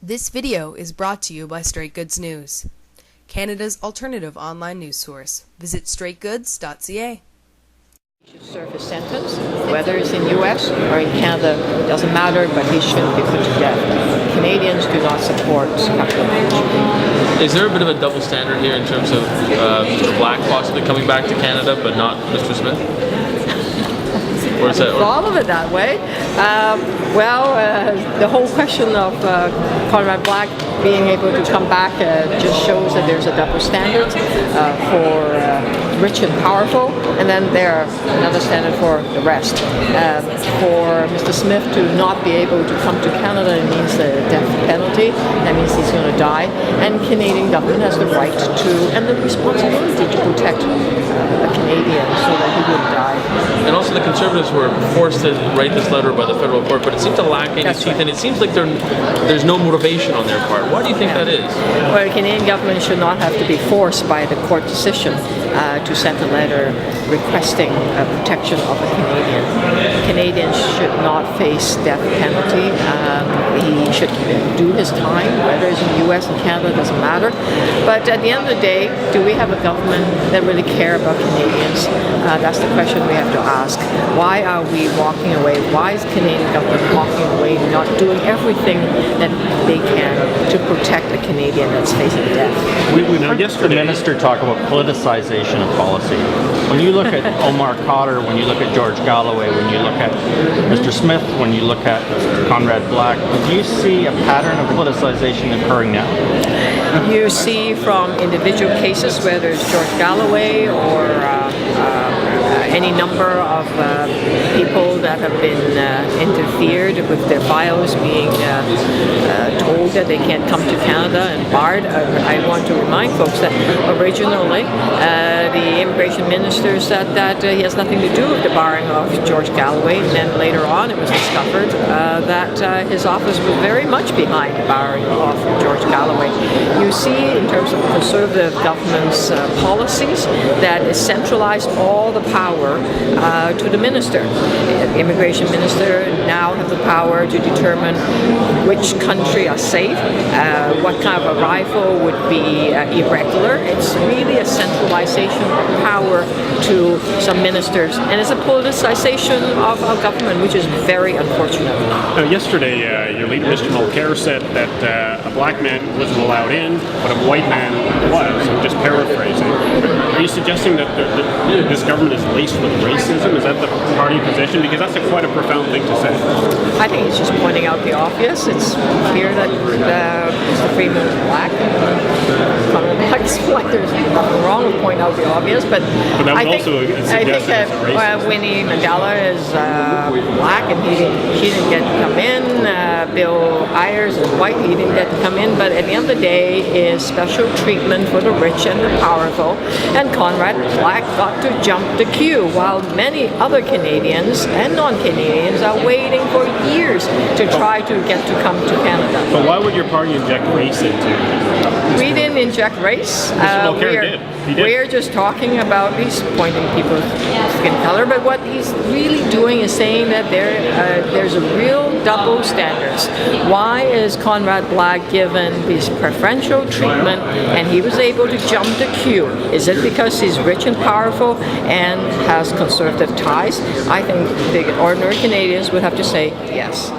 This video is brought to you by Straight Goods News, Canada's alternative online news source. Visit straightgoods.ca. Should serve his sentence, whether it's in U.S. or in Canada, doesn't matter, but he shouldn't be put to death. Canadians do not support capital punishment. Is there a bit of a double standard here in terms of Mr. Black possibly coming back to Canada, but not Mr. Smith? Or is that, thought of it that way. The whole question of Conrad Black being able to come back just shows that there's a double standard for rich and powerful, and then there's another standard for the rest. For Mr. Smith to not be able to come to Canada, it means the death penalty. That means he's going to die, and Canadian government has the right to and the responsibility to protect a Canadian so that he wouldn't die. and also the Conservatives were forced to write this letter by the federal court, but it seemed to lack any teeth, and it seems like there's no motivation on their part. Why do you think that is? Well, the Canadian government should not have to be forced by the court decision to send a letter requesting protection of a Canadian. Canadians should not face death penalty. He should do his time, whether it's in the U.S. and Canada, doesn't matter. But at the end of the day, do we have a government that really care about Canadians? That's the question we have to ask. Why are we walking away? Why is the Canadian government walking away, not doing everything that they can to protect the Canadian that's facing death? We heard the minister talk about politicization of policy. When you look at Omar Khadr, when you look at George Galloway, when you look at Mr. Smith, when you look at Conrad Black, do you see a pattern of politicization occurring now? You see from individual cases, whether it's George Galloway or any number of people that have been interfered with their files being told that they can't come to Canada and barred. I want to remind folks that originally the immigration minister said that he has nothing to do with the barring of George Galloway, and then later on it was discovered that his office was very much behind the barring of George Galloway. You see, in terms of the Conservative government's policies, that it centralized all the power to the minister. The immigration minister now has the power to determine which country are safe, what kind of arrival would be irregular. It's really a centralization of power to some ministers, and it's a politicization of our government, which is very unfortunate. Now, yesterday, your leader, Mr. Mulcair, said that a black man wasn't allowed in, but a white man was. I'm just paraphrasing. Are you suggesting that this government is laced with racism? Is that the party position? Because that's quite a profound thing to say. I think he's just pointing out the obvious. It's clear that Mr. Freeman is black. Like there's nothing wrong with pointing out the obvious, but that would also suggest that Winnie Mandela is black and she didn't get to come in. Bill Ayers is white, he didn't get to come in. But at the end of the day, is special treatment for the rich and the powerful. And Conrad Black got to jump the queue, while many other Canadians and non-Canadians are waiting for years to try to get to come to Canada. But why would your party inject race into it? We didn't inject race. Mr. Mulcair did. He did. We're just talking about, he's pointing people's skin color, but what he's really doing is saying that there's a real double standards. Why is Conrad Black given this preferential treatment and he was able to jump the queue? Is it because he's rich and powerful and has conservative ties? I think the ordinary Canadians would have to say yes.